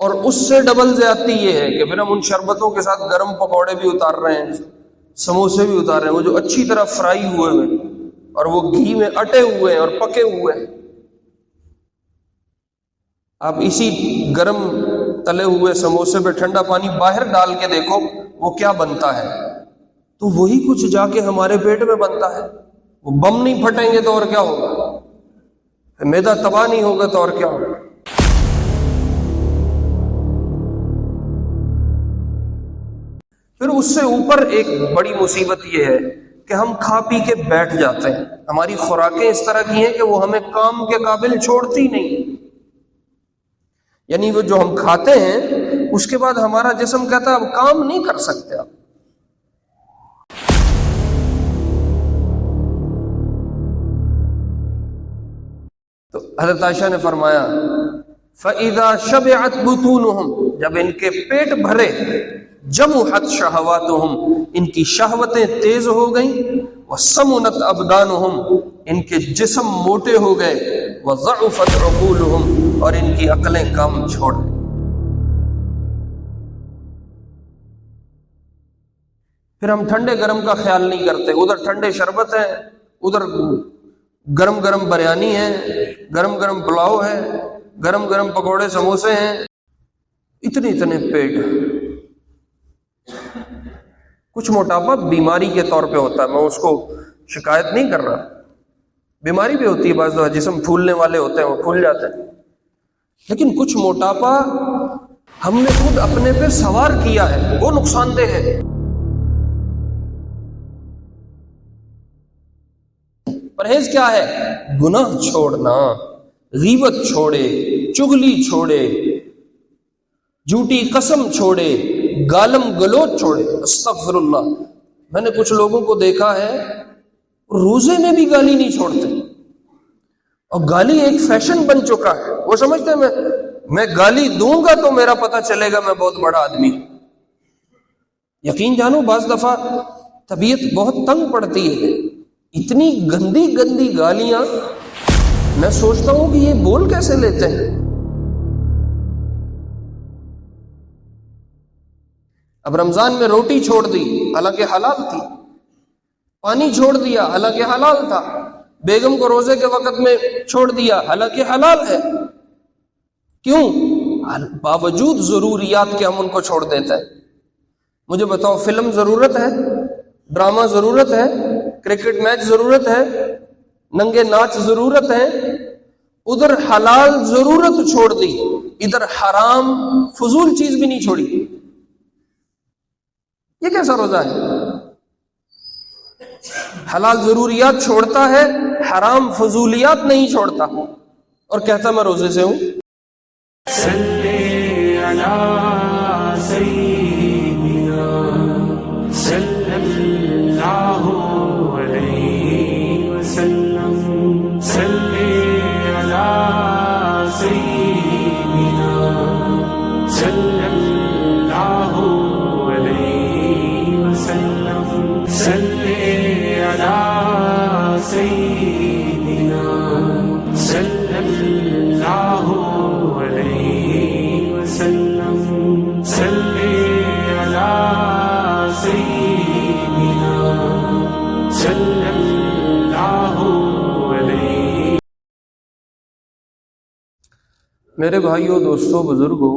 اور اس سے ڈبل زیادتی یہ ہے کہ پھر ہم ان شربتوں کے ساتھ گرم پکوڑے بھی اتار رہے ہیں، سموسے بھی اتار رہے ہیں، وہ جو اچھی طرح فرائی ہوئے ہوئے اور وہ گھی میں اٹے ہوئے ہیں اور پکے ہوئے ہیں۔ آپ اسی گرم تلے ہوئے سموسے پہ ٹھنڈا پانی باہر ڈال کے دیکھو وہ کیا بنتا ہے، تو وہی کچھ جا کے ہمارے پیٹ میں بنتا ہے۔ وہ بم نہیں پھٹیں گے تو اور کیا ہوگا، معدہ تباہ نہیں ہوگا تو اور کیا ہوگا۔ پھر اس سے اوپر ایک بڑی مصیبت یہ ہے کہ ہم کھا پی کے بیٹھ جاتے ہیں، ہماری خوراکیں اس طرح کی ہیں کہ وہ ہمیں کام کے قابل چھوڑتی نہیں، یعنی وہ جو ہم کھاتے ہیں اس کے بعد ہمارا جسم کہتا ہے اب کام نہیں کر سکتے آپ۔ تو حضرت عائشہ نے فرمایا فَإِذَا شَبِعَتْ بُطُونُهُمْ، جب ان کے پیٹ بھرے، جمعت شہواتہم، ان کی شہوتیں تیز ہو گئیں، وَسَمُنَتْ أَبْدَانُهُمْ، ان کے جسم موٹے ہو گئے، وَضَعُفَتْ عُقُولُهُمْ، اور ان کی عقلیں کام چھوڑ گئیں۔ پھر ہم ٹھنڈے گرم کا خیال نہیں کرتے، ادھر ٹھنڈے شربت ہے، ادھر گرم گرم بریانی ہے، گرم گرم پلاؤ ہے، گرم گرم پکوڑے سموسے ہیں، اتنے پیٹ۔ کچھ موٹاپا بیماری کے طور پہ ہوتا ہے، میں اس کو شکایت نہیں کر رہا، بیماری بھی ہوتی ہے، بعض دفعہ جسم پھولنے والے ہوتے ہیں وہ پھول جاتے ہیں، لیکن کچھ موٹاپا ہم نے خود اپنے پہ سوار کیا ہے، وہ نقصان دہ ہے۔ پرہیز کیا ہے؟ گناہ چھوڑنا، غیبت چھوڑے، چغلی چھوڑے، جھوٹی قسم چھوڑے، گالم گلوچ چھوڑے۔ استغفر اللہ، میں نے کچھ لوگوں کو دیکھا ہے روزے میں بھی گالی نہیں چھوڑتے، اور گالی ایک فیشن بن چکا ہے، وہ سمجھتے ہیں میں گالی دوں گا تو میرا پتہ چلے گا میں بہت بڑا آدمی ہوں۔ یقین جانو بعض دفعہ طبیعت بہت تنگ پڑتی ہے، اتنی گندی گندی گالیاں، میں سوچتا ہوں کہ یہ بول کیسے لیتے ہیں۔ اب رمضان میں روٹی چھوڑ دی حالانکہ حلال تھی، پانی چھوڑ دیا حالانکہ حلال تھا، بیگم کو روزے کے وقت میں چھوڑ دیا حالانکہ حلال ہے، کیوں؟ باوجود ضروریات کے ہم ان کو چھوڑ دیتے ہیں۔ مجھے بتاؤ، فلم ضرورت ہے، ڈرامہ ضرورت ہے، کرکٹ میچ ضرورت ہے، ننگے ناچ ضرورت ہے، ادھر حلال ضرورت چھوڑ دی، ادھر حرام فضول چیز بھی نہیں چھوڑی، یہ کیسا روزہ ہے؟ حلال ضروریات چھوڑتا ہے، حرام فضولیات نہیں چھوڑتا، اور کہتا میں روزے سے ہوں۔ صلی علی سیدنا صلی اللہ علیہ وسلم، صلی علی سیدنا صلی اللہ علیہ وسلم، صلی علی سیدنا صلی اللہ علیہ وسلم، صلی علی سیدنا صلی اللہ علیہ۔ میرے بھائیوں، دوستوں، بزرگوں،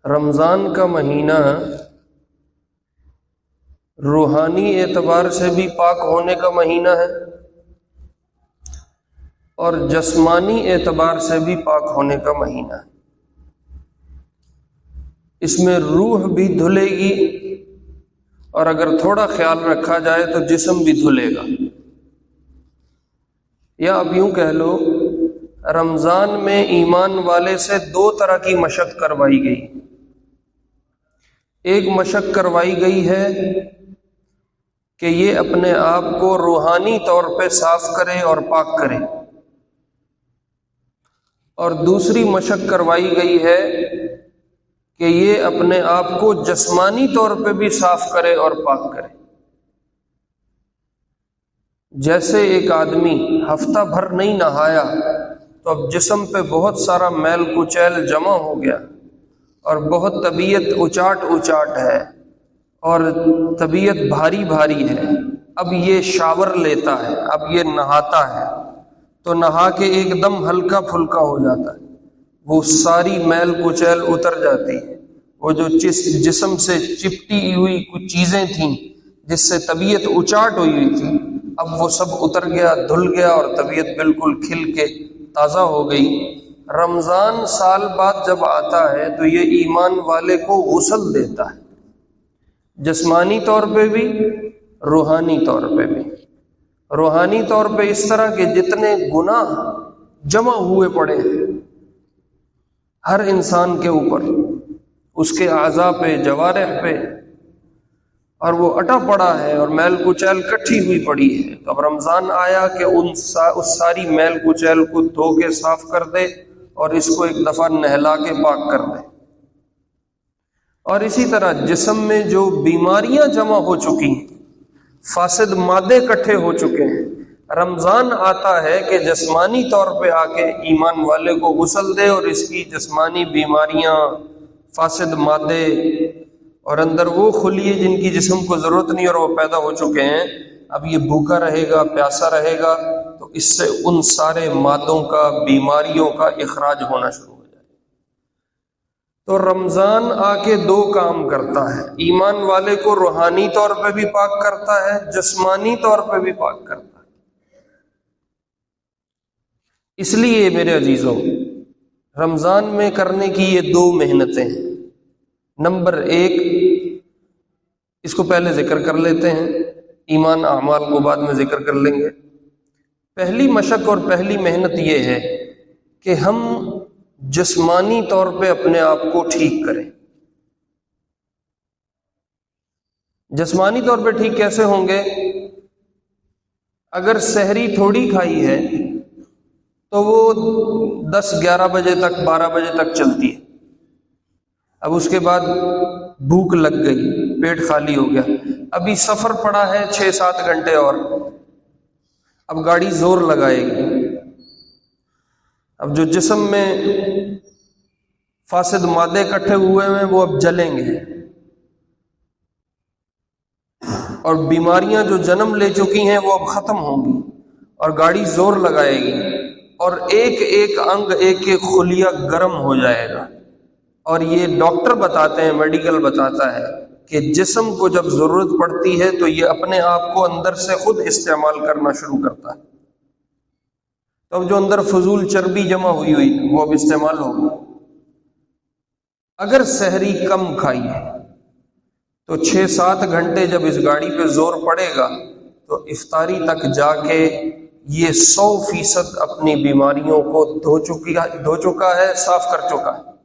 رمضان کا مہینہ روحانی اعتبار سے بھی پاک ہونے کا مہینہ ہے اور جسمانی اعتبار سے بھی پاک ہونے کا مہینہ ہے۔ اس میں روح بھی دھلے گی، اور اگر تھوڑا خیال رکھا جائے تو جسم بھی دھلے گا۔ یا اب یوں کہہ لو، رمضان میں ایمان والے سے دو طرح کی مشق کروائی گئی۔ ایک مشق کروائی گئی ہے کہ یہ اپنے آپ کو روحانی طور پہ صاف کرے اور پاک کرے، اور دوسری مشق کروائی گئی ہے کہ یہ اپنے آپ کو جسمانی طور پہ بھی صاف کرے اور پاک کرے۔ جیسے ایک آدمی ہفتہ بھر نہیں نہایا تو اب جسم پہ بہت سارا میل کچیل جمع ہو گیا اور بہت طبیعت اچاٹ ہے اور طبیعت بھاری بھاری ہے. اب یہ شاور لیتا ہے، اب یہ نہاتا ہے، تو نہا کے ایک دم ہلکا پھلکا ہو جاتا ہے، وہ ساری میل کچیل اتر جاتی ہے. وہ جو جسم سے چپٹی ہوئی کچھ چیزیں تھیں جس سے طبیعت اچاٹ ہوئی تھی، اب وہ سب اتر گیا، دھل گیا اور طبیعت بالکل کھل کے تازہ ہو گئی. رمضان سال بعد جب آتا ہے تو یہ ایمان والے کو غسل دیتا ہے، جسمانی طور پہ بھی روحانی طور پہ بھی. روحانی طور پہ اس طرح کہ جتنے گناہ جمع ہوئے پڑے ہیں ہر انسان کے اوپر، اس کے اعضاء پہ، جوارح پہ، اور وہ اٹا پڑا ہے اور میل کچیل کٹھی ہوئی پڑی ہے، تو اب رمضان آیا کہ اس ساری میل کچیل کو دھو کے صاف کر دے اور اس کو ایک دفعہ نہلا کے پاک کر دے. اور اسی طرح جسم میں جو بیماریاں جمع ہو چکی ہیں، فاسد مادے کٹھے ہو چکے ہیں، رمضان آتا ہے کہ جسمانی طور پہ آ کے ایمان والے کو غسل دے اور اس کی جسمانی بیماریاں، فاسد مادے اور اندر وہ خلیے جن کی جسم کو ضرورت نہیں اور وہ پیدا ہو چکے ہیں، اب یہ بھوکا رہے گا، پیاسا رہے گا، تو اس سے ان سارے مادوں کا، بیماریوں کا اخراج ہونا شروع ہو جائے. تو رمضان آ کے دو کام کرتا ہے، ایمان والے کو روحانی طور پہ بھی پاک کرتا ہے، جسمانی طور پہ بھی پاک کرتا ہے. اس لیے میرے عزیزوں، رمضان میں کرنے کی یہ دو محنتیں ہیں. نمبر ایک، اس کو پہلے ذکر کر لیتے ہیں، ایمان اعمال کو بعد میں ذکر کر لیں گے. پہلی مشق اور پہلی محنت یہ ہے کہ ہم جسمانی طور پہ اپنے آپ کو ٹھیک کریں. جسمانی طور پہ ٹھیک کیسے ہوں گے؟ اگر سحری تھوڑی کھائی ہے تو وہ 10-11 بجے تک، 12 بجے تک چلتی ہے. اب اس کے بعد بھوک لگ گئی، پیٹ خالی ہو گیا، ابھی سفر پڑا ہے 6-7 گھنٹے اور، اب گاڑی زور لگائے گی. اب جو جسم میں فاسد مادے اکٹھے ہوئے ہیں وہ اب جلیں گے، اور بیماریاں جو جنم لے چکی ہیں وہ اب ختم ہوں گی، اور گاڑی زور لگائے گی، اور ایک ایک انگ، ایک ایک خلیہ گرم ہو جائے گا. اور یہ ڈاکٹر بتاتے ہیں، میڈیکل بتاتا ہے کہ جسم کو جب ضرورت پڑتی ہے تو یہ اپنے آپ کو اندر سے خود استعمال کرنا شروع کرتا ہے. تو اب جو اندر فضول چربی جمع ہوئی وہ اب استعمال ہوگی. اگر سحری کم کھائی ہے تو 6-7 گھنٹے جب اس گاڑی پہ زور پڑے گا تو افطاری تک جا کے یہ 100% اپنی بیماریوں کو دھو چکا ہے، صاف کر چکا ہے.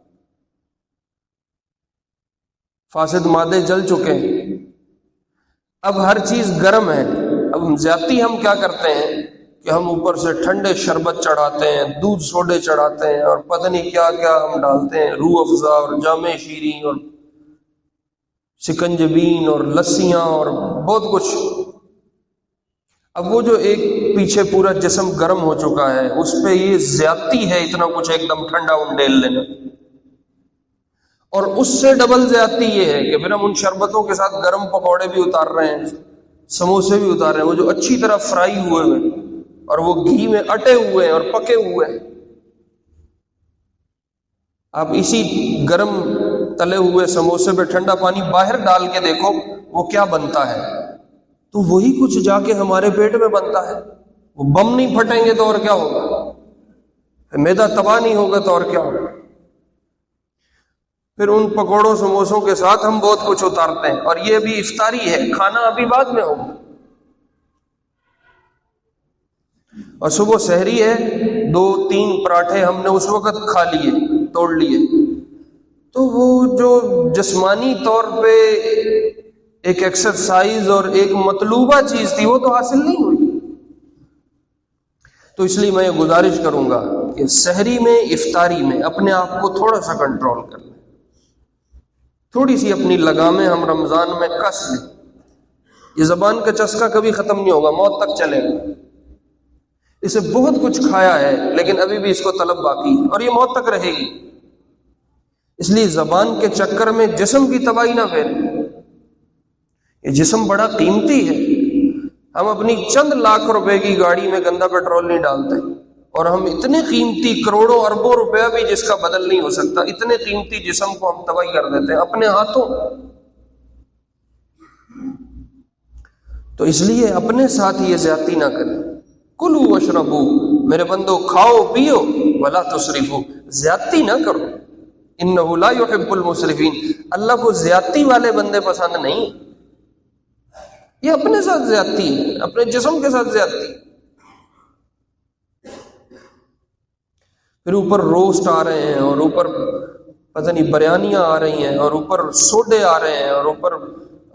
فاسد مادے جل چکے ہیں، اب ہر چیز گرم ہے. اب زیادتی ہم کیا کرتے ہیں کہ ہم اوپر سے ٹھنڈے شربت چڑھاتے ہیں، دودھ سوڈے چڑھاتے ہیں، اور پتہ نہیں کیا کیا ہم ڈالتے ہیں، روح افزا اور جامع شیریں اور سکنجبین اور لسیاں اور بہت کچھ. اب وہ جو ایک پیچھے پورا جسم گرم ہو چکا ہے اس پہ یہ زیادتی ہے اتنا کچھ ایک دم ٹھنڈا ڈیل لینا. اور اس سے ڈبل زیادتی یہ ہے کہ پھر ہم ان شربتوں کے ساتھ گرم پکوڑے بھی اتار رہے ہیں، سموسے بھی اتار رہے ہیں، وہ جو اچھی طرح فرائی ہوئے ہیں اور وہ گھی میں اٹے ہوئے ہیں اور پکے ہوئے ہیں. آپ اسی گرم تلے ہوئے سموسے پہ ٹھنڈا پانی باہر ڈال کے دیکھو وہ کیا بنتا ہے، تو وہی کچھ جا کے ہمارے پیٹ میں بنتا ہے. وہ بم نہیں پھٹیں گے تو اور کیا ہوگا، میدا تباہ نہیں ہوگا تو اور کیا ہوگا. پھر ان پکوڑوں سموسوں کے ساتھ ہم بہت کچھ اتارتے ہیں، اور یہ بھی افطاری ہے، کھانا ابھی بعد میں ہوگا. اور صبح سحری ہے، 2-3 پراٹھے ہم نے اس وقت کھا لیے، توڑ لیے، تو وہ جو جسمانی طور پہ ایک ایکسرسائز اور ایک مطلوبہ چیز تھی وہ تو حاصل نہیں ہوئی. تو اس لیے میں یہ گزارش کروں گا کہ سحری میں، افطاری میں اپنے آپ کو تھوڑا سا کنٹرول کر لیں، تھوڑی سی اپنی لگامیں ہم رمضان میں کس لیں. یہ زبان کا چسکا کبھی ختم نہیں ہوگا، موت تک چلے گا. اسے بہت کچھ کھایا ہے لیکن ابھی بھی اس کو طلب باقی ہے، اور یہ موت تک رہے گی۔ اس لیے زبان کے چکر میں جسم کی تباہی نہ پھیلے۔ یہ جسم بڑا قیمتی ہے، ہم اپنی چند لاکھ روپے کی گاڑی میں گندا پیٹرول نہیں ڈالتے، اور ہم اتنے قیمتی کروڑوں اربوں روپیہ بھی جس کا بدل نہیں ہو سکتا، اتنے قیمتی جسم کو ہم تباہی کر دیتے ہیں اپنے ہاتھوں۔ تو اس لیے اپنے ساتھ یہ زیادتی نہ کریں۔ کلوا واشربوا، میرے بندو کھاؤ پیو، ولا تسرفوا، زیادتی نہ کرو، انہ لا يحب المسرفین، اللہ کو زیادتی والے بندے پسند نہیں۔ یہ اپنے ساتھ زیادتی ہے، اپنے جسم کے ساتھ زیادتی۔ پھر اوپر روسٹ آ رہے ہیں، اور اوپر پتہ نہیں بریانیاں آ رہی ہیں، اور اوپر سوڈے آ رہے ہیں، اور اوپر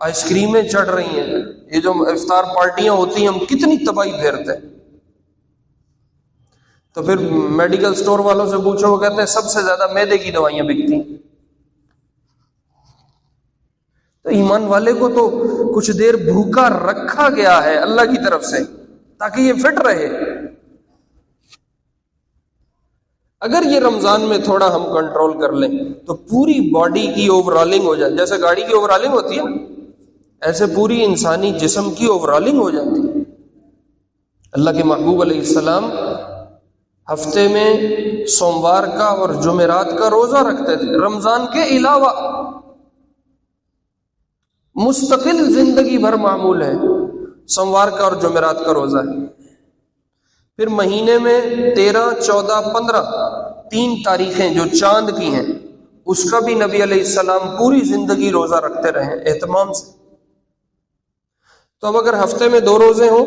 آئس کریمیں چڑھ رہی ہیں۔ یہ جو افطار پارٹیاں ہوتی ہیں ہم کتنی تباہی پھیرتے ہیں۔ تو پھر میڈیکل سٹور والوں سے پوچھو، وہ کہتے ہیں سب سے زیادہ معدے کی دوائیاں بکتی ہیں۔ تو ایمان والے کو تو کچھ دیر بھوکا رکھا گیا ہے اللہ کی طرف سے تاکہ یہ فٹ رہے۔ اگر یہ رمضان میں تھوڑا ہم کنٹرول کر لیں تو پوری باڈی کی اوورالنگ ہو جائے، جیسے گاڑی کی اوورالنگ ہوتی ہے ایسے پوری انسانی جسم کی اوورالنگ ہو جاتی ہے۔ اللہ کے محبوب علیہ السلام ہفتے میں سوموار کا اور جمعرات کا روزہ رکھتے تھے، رمضان کے علاوہ مستقل زندگی بھر معمول ہے، سوموار کا اور جمعرات کا روزہ ہے۔ پھر مہینے میں 13، 14، 15 3 تاریخیں جو چاند کی ہیں، اس کا بھی نبی علیہ السلام پوری زندگی روزہ رکھتے رہے اہتمام سے۔ تو اب اگر ہفتے میں 2 روزے ہوں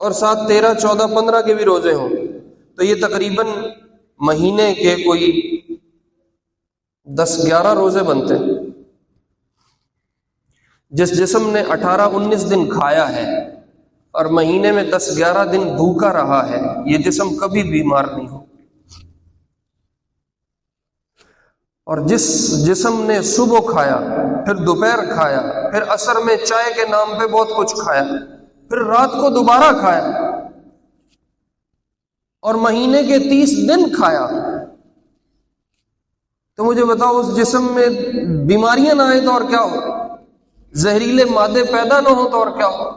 اور ساتھ 13، 14، 15 کے بھی روزے ہوں تو یہ تقریباً مہینے کے کوئی 10-11 روزے بنتے ہیں۔ جس جسم نے 18-19 دن کھایا ہے اور مہینے میں 10-11 دن بھوکا رہا ہے، یہ جسم کبھی بیمار نہیں ہو۔ اور جس جسم نے صبح کھایا، پھر دوپہر کھایا، پھر عصر میں چائے کے نام پہ بہت کچھ کھایا، پھر رات کو دوبارہ کھایا، اور مہینے کے 30 دن کھایا، تو مجھے بتاؤ اس جسم میں بیماریاں نہ آئیں تو اور کیا ہو، زہریلے مادے پیدا نہ ہو تو اور کیا ہو۔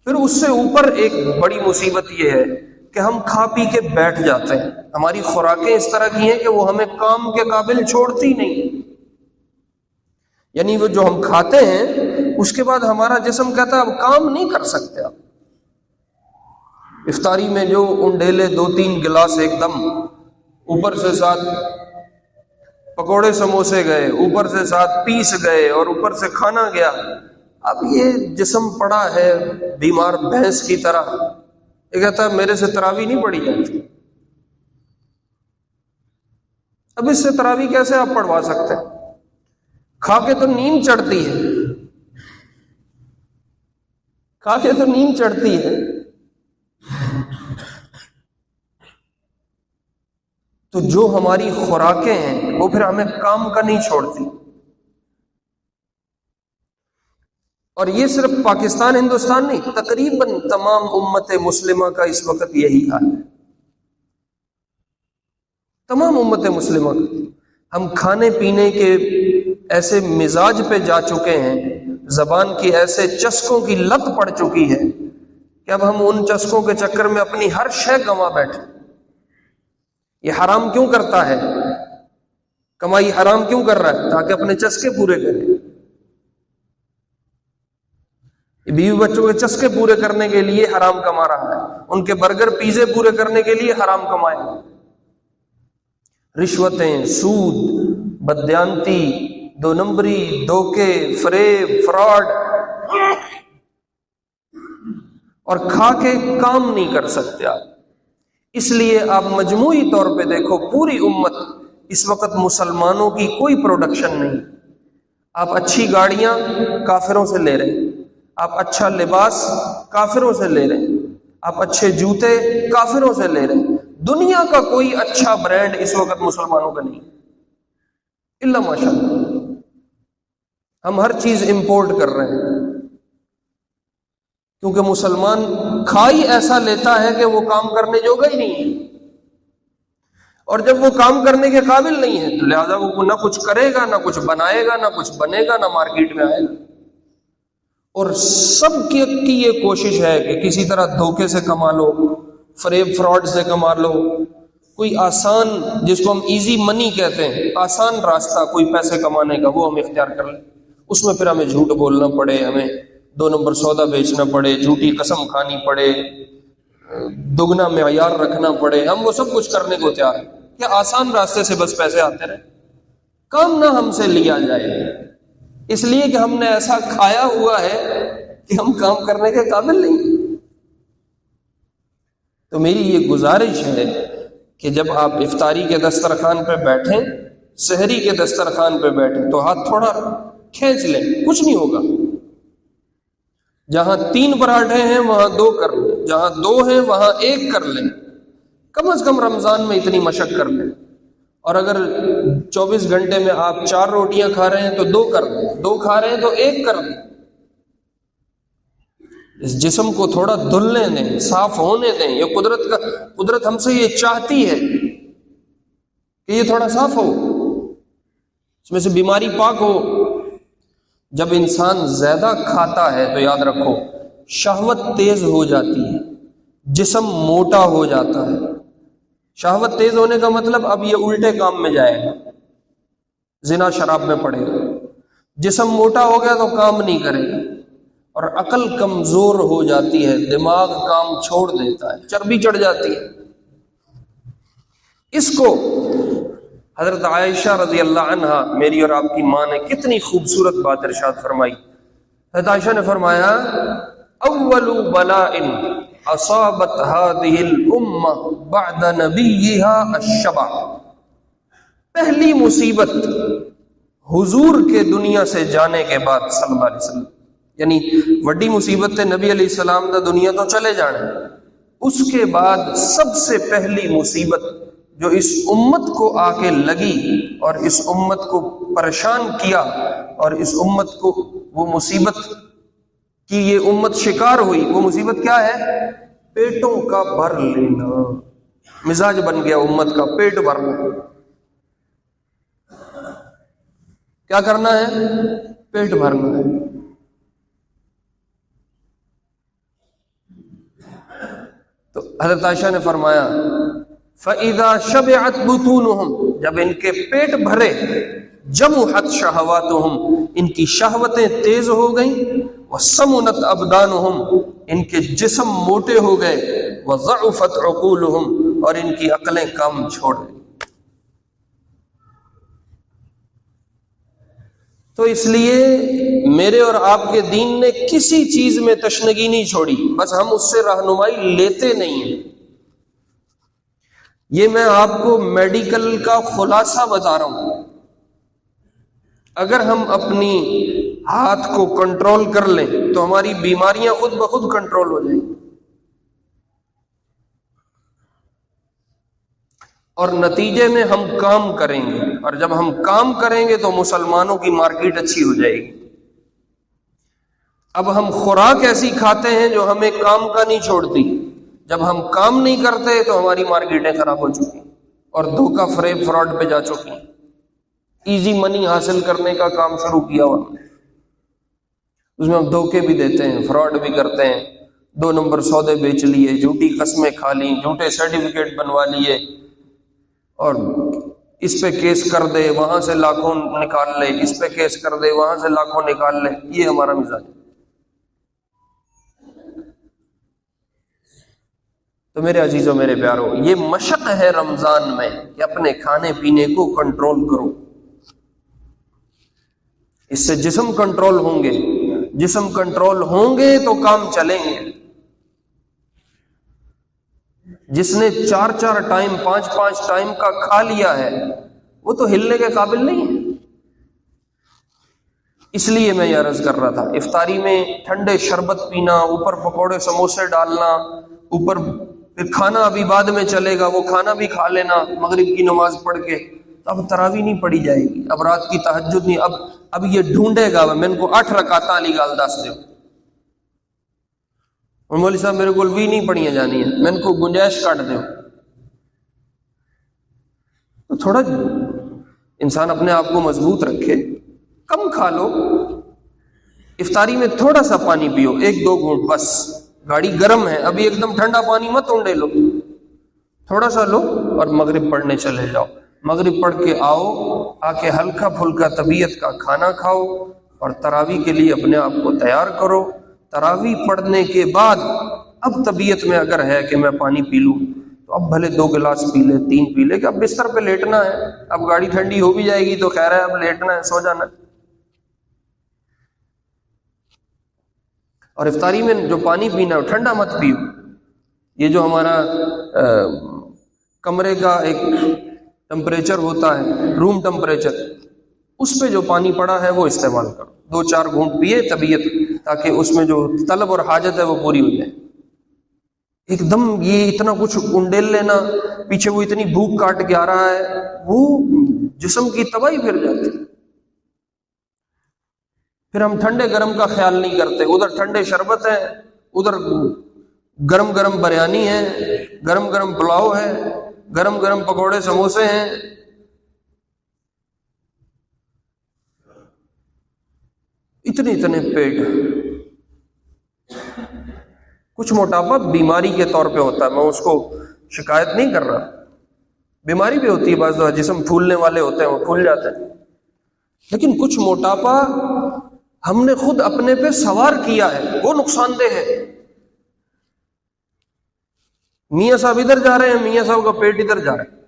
پھر اس سے اوپر ایک بڑی مصیبت یہ ہے کہ ہم کھا پی کے بیٹھ جاتے ہیں، ہماری خوراکیں اس طرح کی ہیں کہ وہ ہمیں کام کے قابل چھوڑتی نہیں، یعنی وہ جو ہم کھاتے ہیں اس کے بعد ہمارا جسم کہتا ہے اب کام نہیں کر سکتے آپ۔ افطاری میں جو انڈیلے 2-3 گلاس ایک دم، اوپر سے ساتھ پکوڑے سموسے گئے، اوپر سے ساتھ پیس گئے، اور اوپر سے کھانا گیا، اب یہ جسم پڑا ہے بیمار بھینس کی طرح۔ یہ کہتا ہے میرے سے تراویح نہیں پڑھی جاتی۔ اب اس سے تراویح کیسے آپ پڑھوا سکتے ہیں؟ کھا کے تو نیند چڑھتی ہے، کھا کے تو نیند چڑھتی ہے، تو جو ہماری خوراکیں ہیں وہ پھر ہمیں کام کا نہیں چھوڑتی۔ اور یہ صرف پاکستان ہندوستان نہیں، تقریباً تمام امت مسلمہ کا اس وقت یہی حال ہے، تمام امت مسلمہ کا۔ ہم کھانے پینے کے ایسے مزاج پہ جا چکے ہیں، زبان کی ایسے چسکوں کی لت پڑ چکی ہے کہ اب ہم ان چسکوں کے چکر میں اپنی ہر شے گنوا بیٹھے۔ یہ حرام کیوں کرتا ہے؟ کمائی حرام کیوں کر رہا ہے؟ تاکہ اپنے چسکے پورے کرے۔ بیوی بچوں کے چسکے پورے کرنے کے لیے حرام کما رہا ہے، ان کے برگر پیزے پورے کرنے کے لیے حرام کمائے۔ رشوتیں، سود، بددیانتی، 2 نمبری، دھوکے، فریب، فراڈ، اور کھا کے کام نہیں کر سکتے آپ۔ اس لیے آپ مجموعی طور پہ دیکھو، پوری امت اس وقت مسلمانوں کی کوئی پروڈکشن نہیں۔ آپ اچھی گاڑیاں کافروں سے لے رہے ہیں، آپ اچھا لباس کافروں سے لے رہے ہیں، آپ اچھے جوتے کافروں سے لے رہے ہیں۔ دنیا کا کوئی اچھا برانڈ اس وقت مسلمانوں کا نہیں، الا ماشاءاللہ۔ ہم ہر چیز امپورٹ کر رہے ہیں کیونکہ مسلمان کھا ہی ایسا لیتا ہے کہ وہ کام کرنے جوگا ہی نہیں ہے، اور جب وہ کام کرنے کے قابل نہیں ہے تو لہذا وہ نہ کچھ کرے گا، نہ کچھ بنائے گا، نہ کچھ بنے گا، نہ مارکیٹ میں آئے گا۔ اور سب کی یہ کوشش ہے کہ کسی طرح دھوکے سے کما لو، فریب فراڈ سے کما لو، کوئی آسان، جس کو ہم ایزی منی کہتے ہیں، آسان راستہ کوئی پیسے کمانے کا، وہ ہم اختیار کر لیں، اس میں پھر ہمیں جھوٹ بولنا پڑے، ہمیں 2 نمبر سودا بیچنا پڑے، جھوٹی قسم کھانی پڑے، دگنا معیار رکھنا پڑے، ہم وہ سب کچھ کرنے کو تیار ہیں کہ آسان راستے سے بس پیسے آتے رہے، کام نہ ہم سے لیا جائے، اس لیے کہ ہم نے ایسا کھایا ہوا ہے کہ ہم کام کرنے کے قابل نہیں۔ تو میری یہ گزارش ہے کہ جب آپ افطاری کے دسترخوان پہ بیٹھیں، سحری کے دسترخوان پہ بیٹھیں، تو ہاتھ تھوڑا کھینچ لیں، کچھ نہیں ہوگا۔ جہاں 3 پراٹھے ہیں وہاں 2 کر لیں، جہاں 2 ہیں وہاں 1 کر لیں، کم از کم رمضان میں اتنی مشق کر لیں۔ اور اگر 24 گھنٹے میں آپ 4 روٹیاں کھا رہے ہیں تو 2 کر دیں، 2 کھا رہے ہیں تو 1 کر دیں۔ اس جسم کو تھوڑا دھلنے دیں، صاف ہونے دیں، یہ قدرت ہم سے یہ چاہتی ہے کہ یہ تھوڑا صاف ہو، اس میں سے بیماری پاک ہو۔ جب انسان زیادہ کھاتا ہے تو یاد رکھو شہوت تیز ہو جاتی ہے، جسم موٹا ہو جاتا ہے۔ شہوت تیز ہونے کا مطلب اب یہ الٹے کام میں جائے گا، زنا شراب میں پڑے گا۔ جسم موٹا ہو گیا تو کام نہیں کرے گا، اور عقل کمزور ہو جاتی ہے، دماغ کام چھوڑ دیتا ہے، چربی چڑھ جاتی ہے۔ اس کو حضرت عائشہ رضی اللہ عنہا، میری اور آپ کی ماں نے کتنی خوبصورت بات ارشاد فرمائی۔ حضرت عائشہ نے فرمایا اول بلاء اصابت هذه الامہ بعد نبیها الشبع، پہلی مصیبت حضور کے دنیا سے جانے کے بعد صلی اللہ علیہ وسلم، یعنی وڈی مصیبت تے نبی علیہ السلام دا دنیا تو چلے جانے، اس کے بعد سب سے پہلی مصیبت جو اس امت کو آ کے لگی اور اس امت کو پریشان کیا اور اس امت کو وہ مصیبت کی یہ امت شکار ہوئی، وہ مصیبت کیا ہے؟ پیٹوں کا بھر لینا۔ مزاج بن گیا امت کا پیٹ بھرنا۔ کیا کرنا ہے؟ پیٹ بھرنا ہے۔ تو حضرت عائشہ نے فرمایا فَإِذَا شَبِعَتْ بُطُونُهُمْ، جب ان کے پیٹ بھرے، جَمُحَتْ شَهَوَاتُهُمْ، ان کی شہوتیں تیز ہو گئیں، وَسَمُنَتْ أَبْدَانُهُمْ، ان کے جسم موٹے ہو گئے، وَضَعُفَتْ عُقُولُهُمْ، اور ان کی عقلیں کام چھوڑ گئیں۔ تو اس لیے میرے اور آپ کے دین نے کسی چیز میں تشنگی نہیں چھوڑی، بس ہم اس سے رہنمائی لیتے نہیں ہیں۔ یہ میں آپ کو میڈیکل کا خلاصہ بتا رہا ہوں۔ اگر ہم اپنی ہاتھ کو کنٹرول کر لیں تو ہماری بیماریاں خود بخود کنٹرول ہو جائیں گی، اور نتیجے میں ہم کام کریں گے، اور جب ہم کام کریں گے تو مسلمانوں کی مارکیٹ اچھی ہو جائے گی۔ اب ہم خوراک ایسی کھاتے ہیں جو ہمیں کام کا نہیں چھوڑتی، جب ہم کام نہیں کرتے تو ہماری مارکیٹیں خراب ہو چکی اور دھوکہ فریب فراڈ پہ جا چکی، ایزی منی حاصل کرنے کا کام شروع کیا ہوا، اس میں ہم دھوکے بھی دیتے ہیں، فراڈ بھی کرتے ہیں، 2 نمبر سودے بیچ لیے، جھوٹی قسمیں کھا لی، جھوٹے سرٹیفکیٹ بنوا لیے، اور اس پہ کیس کر دے وہاں سے لاکھوں نکال لے، اس پہ کیس کر دے وہاں سے لاکھوں نکال لے۔ یہ ہمارا مزاج ہے۔ تو میرے عزیزوں، میرے پیارو، یہ مشق ہے رمضان میں کہ اپنے کھانے پینے کو کنٹرول کرو۔ اس سے جسم کنٹرول ہوں گے، جسم کنٹرول ہوں گے تو کام چلیں گے۔ جس نے 4 ٹائم 5 ٹائم کا کھا لیا ہے وہ تو ہلنے کے قابل نہیں ہے۔ اس لیے میں یہ عرض کر رہا تھا، افطاری میں ٹھنڈے شربت پینا، اوپر پکوڑے سموسے ڈالنا، اوپر پھر کھانا ابھی بعد میں چلے گا، وہ کھانا بھی کھا لینا مغرب کی نماز پڑھ کے، اب تراویح نہیں پڑھی جائے گی، اب رات کی تہجد نہیں، اب یہ ڈھونڈے گا میں ان کو 8 رکعتاں علی گال دس دیو، اور مولوی صاحب میرے کو بھی نہیں پڑھیاں جانی ہے، میں ان کو گنجائش کاٹ دوں. تو تھوڑا انسان اپنے آپ کو مضبوط رکھے، کم کھا لو، افطاری میں تھوڑا سا پانی پیو، 1-2 گھونٹ بس. گاڑی گرم ہے، ابھی ایک دم ٹھنڈا پانی مت اونڈے لو، تھوڑا سا لو اور مغرب پڑھنے چلے جاؤ. مغرب پڑھ کے آؤ، آ کے ہلکا پھلکا طبیعت کا کھانا کھاؤ اور تراویح کے لیے اپنے آپ کو تیار کرو. تراویح پڑھنے کے بعد اب طبیعت میں اگر ہے کہ میں پانی پی لوں تو اب بھلے 2 گلاس پی لے، 3 پی لے، کہ اب بستر پہ لیٹنا ہے، اب گاڑی ٹھنڈی ہو بھی جائے گی تو خیر ہے، اب لیٹنا ہے، سو جانا ہے. اور افطاری میں جو پانی پینا ہے وہ ٹھنڈا مت پیو. یہ جو ہمارا کمرے کا ایک ٹمپریچر ہوتا ہے، روم ٹمپریچر، اس پہ جو پانی پڑا ہے وہ استعمال کرو. 2-4 گھونٹ پیے طبیعت، تاکہ اس میں جو طلب اور حاجت ہے وہ پوری ہو جائے. ایک دم یہ اتنا کچھ انڈیل لینا، پیچھے وہ اتنی بھوک کاٹ کے آ رہا ہے، وہ جسم کی تباہی پھر جاتی. پھر ہم ٹھنڈے گرم کا خیال نہیں کرتے، ادھر ٹھنڈے شربت ہے، ادھر گرم گرم بریانی ہے، گرم گرم پلاؤ ہے، گرم گرم پکوڑے سموسے ہیں. اتنے پیٹ. کچھ موٹاپا بیماری کے طور پہ ہوتا ہے، میں اس کو شکایت نہیں کر رہا، بیماری بھی ہوتی ہے، بعض دفعہ جسم پھولنے والے ہوتے ہیں وہ پھول جاتے ہیں. لیکن کچھ موٹاپا ہم نے خود اپنے پہ سوار کیا ہے، وہ نقصان دہ ہے. میاں صاحب ادھر جا رہے ہیں، میاں صاحب کا پیٹ ادھر جا رہا ہے،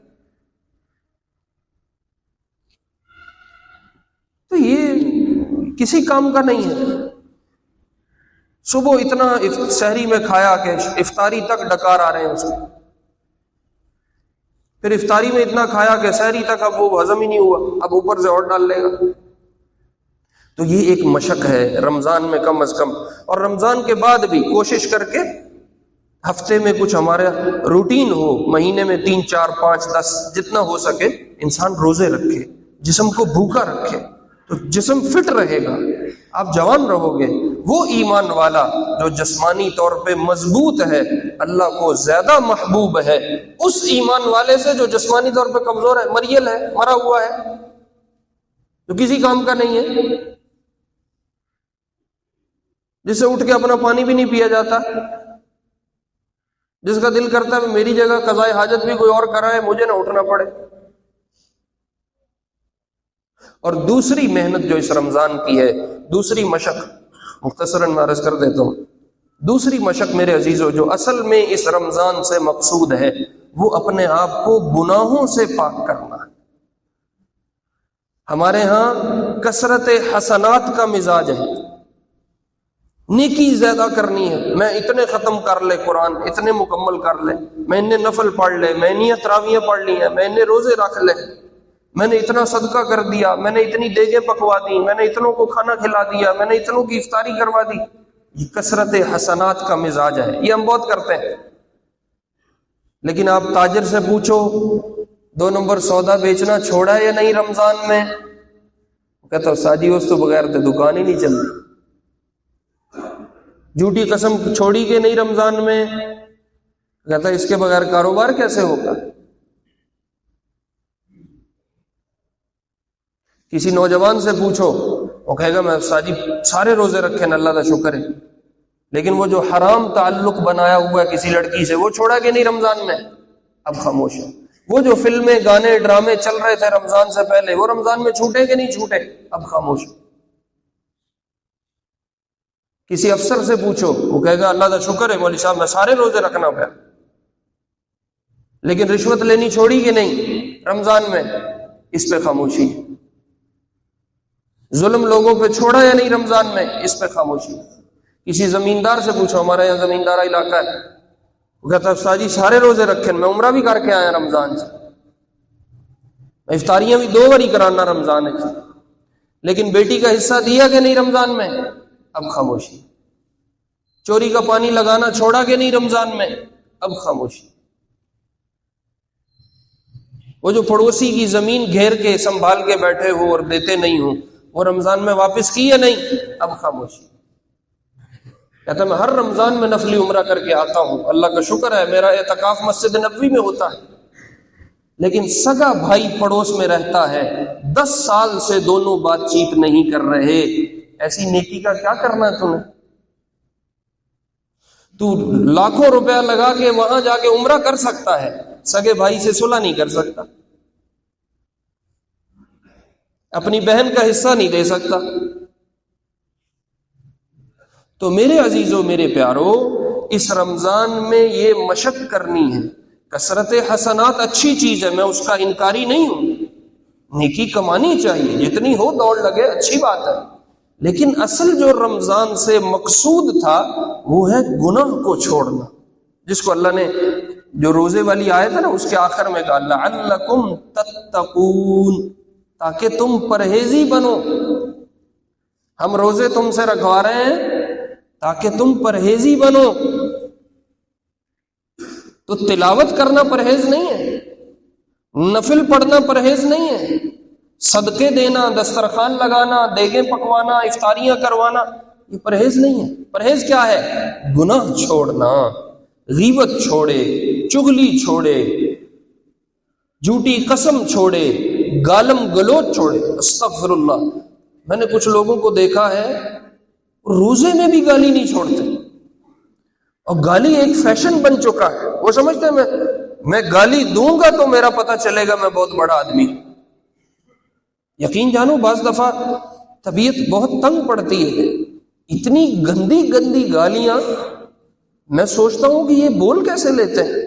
تو یہ کسی کام کا نہیں ہے. صبح اتنا سحری میں کھایا کہ افطاری تک ڈکار آ رہے ہیں اس کو، پھر افطاری میں اتنا کھایا کہ سحری تک اب وہ ہضم ہی نہیں ہوا، اب اوپر سے اور ڈال لے گا. تو یہ ایک مشق ہے رمضان میں کم از کم. اور رمضان کے بعد بھی کوشش کر کے ہفتے میں کچھ ہمارا روٹین ہو، مہینے میں 3 4 5 10 جتنا ہو سکے انسان روزے رکھے، جسم کو بھوکا رکھے، تو جسم فٹ رہے گا، آپ جوان رہو گے. وہ ایمان والا جو جسمانی طور پہ مضبوط ہے اللہ کو زیادہ محبوب ہے اس ایمان والے سے جو جسمانی طور پہ کمزور ہے، مریل ہے، مرا ہوا ہے، جو کسی کام کا نہیں ہے، جس سے اٹھ کے اپنا پانی بھی نہیں پیا جاتا، جس کا دل کرتا ہے میری جگہ قضاء حاجت بھی کوئی اور کرائے، مجھے نہ اٹھنا پڑے. اور دوسری محنت جو اس رمضان کی ہے، دوسری مشق، مختصراً میں عرض کر دیتا ہوں، دوسری مشق میرے عزیزو جو اصل میں اس رمضان سے مقصود ہے، وہ اپنے آپ کو گناہوں سے پاک کرنا ہے. ہمارے ہاں کثرت حسنات کا مزاج ہے، نیکی زیادہ کرنی ہے، میں اتنے ختم کر لے قرآن، اتنے مکمل کر لے، میں نے نفل پڑھ لے، میں نے تراویح پڑھ لی ہیں، میں نے روزے رکھ لے، میں نے اتنا صدقہ کر دیا، میں نے اتنی دیگیں پکوا دی، میں نے اتنوں کو کھانا کھلا دیا، میں نے اتنوں کی افطاری کروا دی. یہ کثرت حسنات کا مزاج ہے، یہ ہم بہت کرتے ہیں. لیکن آپ تاجر سے پوچھو 2 نمبر سودا بیچنا چھوڑا یا نہیں رمضان میں، وہ کہتا ہے سادی اس تو بغیر تو دکان ہی نہیں چلتی. جھوٹی قسم چھوڑی کہ نہیں رمضان میں، کہتا ہے اس کے بغیر کاروبار کیسے ہوگا. کسی نوجوان سے پوچھو، وہ کہے گا میں ساجی سارے روزے رکھے نا، اللہ کا شکر ہے، لیکن وہ جو حرام تعلق بنایا ہوا ہے کسی لڑکی سے وہ چھوڑا کہ نہیں رمضان میں، اب خاموش ہے. وہ جو فلمیں گانے ڈرامے چل رہے تھے رمضان سے پہلے وہ رمضان میں چھوٹے کہ نہیں چھوٹے، اب خاموش. کسی افسر سے پوچھو، وہ کہے گا اللہ کا شکر ہے مولوی صاحب میں سارے روزے رکھنا پڑا، لیکن رشوت لینی چھوڑی کہ نہیں رمضان میں، اس پہ خاموشی. ظلم لوگوں پہ چھوڑا یا نہیں رمضان میں، اس پہ خاموشی. کسی زمیندار سے پوچھو، ہمارے یہاں زمیندارا علاقہ ہے، وہ کہتا ہے استاد جی سارے روزے رکھے، میں عمرہ بھی کر کے آیا رمضان سے، میں افطاریاں بھی 2 باری کرانا رمضان ہے، لیکن بیٹی کا حصہ دیا کہ نہیں رمضان میں، اب خاموشی. چوری کا پانی لگانا چھوڑا کہ نہیں رمضان میں، اب خاموشی. وہ جو پڑوسی کی زمین گھیر کے سنبھال کے بیٹھے ہو اور دیتے نہیں ہو، وہ رمضان میں واپس کی یا نہیں، اب خاموشی. کہتا ہے میں ہر رمضان میں نفلی عمرہ کر کے آتا ہوں، اللہ کا شکر ہے میرا اعتکاف مسجد نبوی میں ہوتا ہے، لیکن سگا بھائی پڑوس میں رہتا ہے، 10 سال سے دونوں بات چیت نہیں کر رہے، ایسی نیکی کا کیا کرنا ہے تمہیں؟ تو لاکھوں روپیہ لگا کے وہاں جا کے عمرہ کر سکتا ہے، سگے بھائی سے صلح نہیں کر سکتا، اپنی بہن کا حصہ نہیں دے سکتا۔ تو میرے عزیزوں، میرے پیارو، اس رمضان میں یہ مشق کرنی ہے۔ کثرت حسنات اچھی چیز ہے، میں اس کا انکاری نہیں ہوں، نیکی کمانی چاہیے، جتنی ہو دوڑ لگے، اچھی بات ہے، لیکن اصل جو رمضان سے مقصود تھا وہ ہے گناہ کو چھوڑنا، جس کو اللہ نے جو روزے والی آیت ہے نا اس کے آخر میں کہا لعلکم تتقون، تاکہ تم پرہیزی بنو۔ ہم روزے تم سے رکھوا رہے ہیں تاکہ تم پرہیزی بنو۔ تو تلاوت کرنا پرہیز نہیں ہے، نفل پڑھنا پرہیز نہیں ہے، صدقے دینا، دسترخوان لگانا، دیگیں پکوانا، افطاریاں کروانا، یہ پرہیز نہیں ہے۔ پرہیز کیا ہے؟ گناہ چھوڑنا، غیبت چھوڑے، چغلی چھوڑے، جھوٹی قسم چھوڑے، گالم گلوچ چھوڑے۔ استغفر اللہ، میں نے کچھ لوگوں کو دیکھا ہے روزے میں بھی گالی نہیں چھوڑتے، اور گالی ایک فیشن بن چکا ہے۔ وہ سمجھتے ہیں میں گالی دوں گا تو میرا پتہ چلے گا میں بہت بڑا آدمی ہوں۔ یقین جانو بعض دفعہ طبیعت بہت تنگ پڑتی ہے، اتنی گندی گندی گالیاں، میں سوچتا ہوں کہ یہ بول کیسے لیتے ہیں۔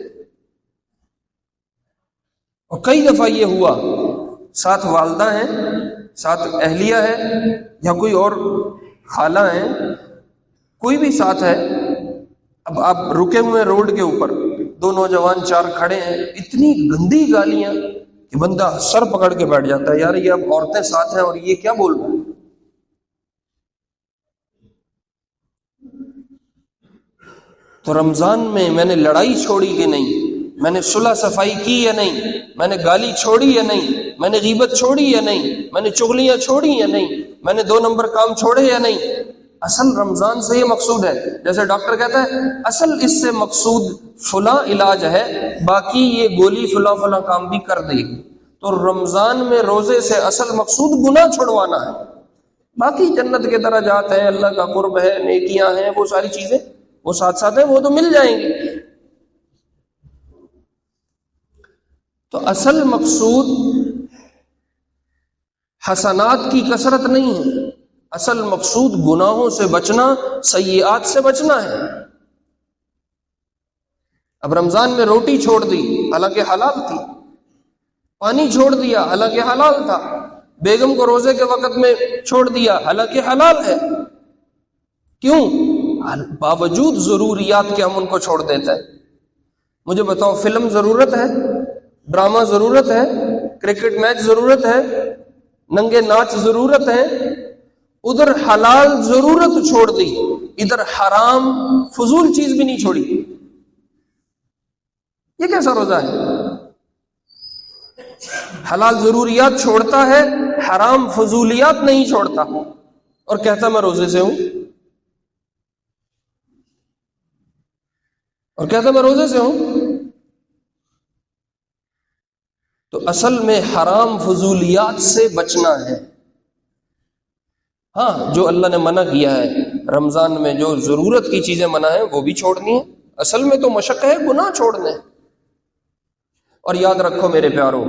اور کئی دفعہ یہ ہوا، ساتھ والدہ ہیں، ساتھ اہلیہ ہے، یا کوئی اور خالہ ہیں، کوئی بھی ساتھ ہے، اب آپ رکے ہوئے روڈ کے اوپر، 2 نوجوان 4 کھڑے ہیں، اتنی گندی گالیاں کہ بندہ سر پکڑ کے بیٹھ جاتا ہے، یار یہ اب عورتیں ساتھ ہیں اور یہ کیا بول رہے ہیں۔ تو رمضان میں نے لڑائی چھوڑی کہ نہیں، میں نے صلح صفائی کی یا نہیں، میں نے گالی چھوڑی یا نہیں، میں نے غیبت چھوڑی یا نہیں، میں نے چغلیاں چھوڑی یا نہیں، میں نے 2 نمبر کام چھوڑے یا نہیں۔ اصل رمضان سے یہ مقصود ہے، جیسے ڈاکٹر کہتا ہے اصل اس سے مقصود فلاں علاج ہے، باقی یہ گولی فلاں فلاں کام بھی کر دے گی۔ تو رمضان میں روزے سے اصل مقصود گناہ چھڑوانا ہے، باقی جنت کے درجات ہیں، اللہ کا قرب ہے، نیکیاں ہیں، وہ ساری چیزیں وہ ساتھ ساتھ ہیں، وہ تو مل جائیں گی۔ تو اصل مقصود حسنات کی کثرت نہیں ہے، اصل مقصود گناہوں سے بچنا، سیئات سے بچنا ہے۔ اب رمضان میں روٹی چھوڑ دی حالانکہ حلال تھی، پانی چھوڑ دیا حالانکہ حلال تھا، بیگم کو روزے کے وقت میں چھوڑ دیا حالانکہ حلال ہے، کیوں؟ باوجود ضروریات کے ہم ان کو چھوڑ دیتے ہیں۔ مجھے بتاؤ، فلم ضرورت ہے، ڈرامہ ضرورت ہے، کرکٹ میچ ضرورت ہے، ننگے ناچ ضرورت ہے، ادھر حلال ضرورت چھوڑ دی، ادھر حرام فضول چیز بھی نہیں چھوڑی، یہ کیسا روزہ ہے؟ حلال ضروریات چھوڑتا ہے، حرام فضولیات نہیں چھوڑتا، اور کہتا میں روزے سے ہوں، اور کہتا میں روزے سے ہوں۔ تو اصل میں حرام فضولیات سے بچنا ہے۔ ہاں، جو اللہ نے منع کیا ہے رمضان میں، جو ضرورت کی چیزیں منع ہیں وہ بھی چھوڑنی ہے۔ اصل میں تو مشق ہے گناہ چھوڑنے۔ اور یاد رکھو میرے پیارو،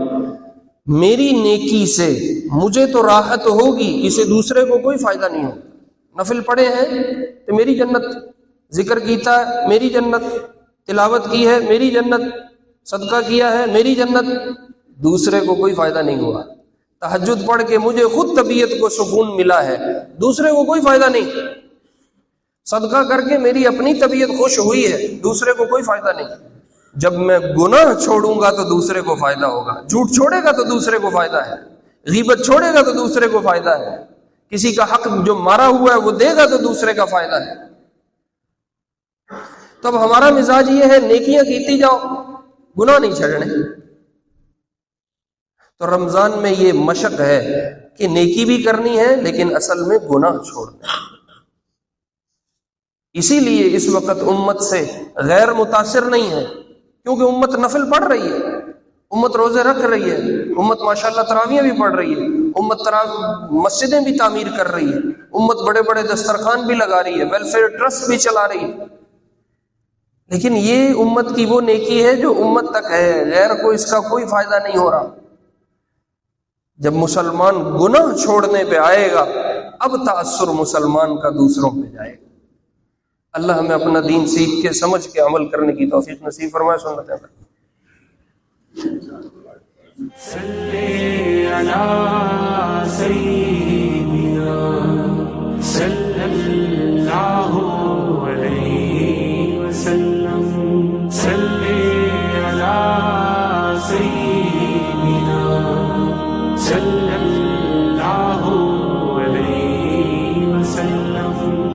میری نیکی سے مجھے تو راحت ہوگی، کسی دوسرے کو کوئی فائدہ نہیں ہوگا۔ نفل پڑھے ہیں تو میری جنت، ذکر کیتا ہے میری جنت، تلاوت کی ہے میری جنت، صدقہ کیا ہے میری جنت، دوسرے کو کوئی فائدہ نہیں ہوا۔ تہجد پڑھ کے مجھے خود طبیعت کو سکون ملا ہے، دوسرے کو کوئی فائدہ نہیں۔ صدقہ کر کے میری اپنی طبیعت خوش ہوئی ہے، دوسرے کو کوئی فائدہ نہیں۔ جب میں گناہ چھوڑوں گا تو دوسرے کو فائدہ ہوگا، جھوٹ چھوڑے گا تو دوسرے کو فائدہ ہے، غیبت چھوڑے گا تو دوسرے کو فائدہ ہے، کسی کا حق جو مارا ہوا ہے وہ دے گا تو دوسرے کا فائدہ ہے۔ تب ہمارا مزاج یہ ہے نیکیاں کیتی جاؤ، گناہ نہیں چھڑنے۔ تو رمضان میں یہ مشق ہے کہ نیکی بھی کرنی ہے لیکن اصل میں گناہ چھوڑنا ہے۔ اسی لیے اس وقت امت سے غیر متاثر نہیں ہے، کیونکہ امت نفل پڑھ رہی ہے، امت روزے رکھ رہی ہے، امت ماشاءاللہ تراویح بھی پڑھ رہی ہے، امت مسجدیں بھی تعمیر کر رہی ہے، امت بڑے بڑے دسترخوان بھی لگا رہی ہے، ویلفیئر ٹرسٹ بھی چلا رہی ہے، لیکن یہ امت کی وہ نیکی ہے جو امت تک ہے، غیر کو اس کا کوئی فائدہ نہیں ہو رہا۔ جب مسلمان گناہ چھوڑنے پہ آئے گا اب تأثر مسلمان کا دوسروں پہ جائے گا۔ اللہ ہمیں اپنا دین سیکھ کے سمجھ کے عمل کرنے کی توفیق نصیب فرمائے۔ سنت ہے صلی علی سیدنا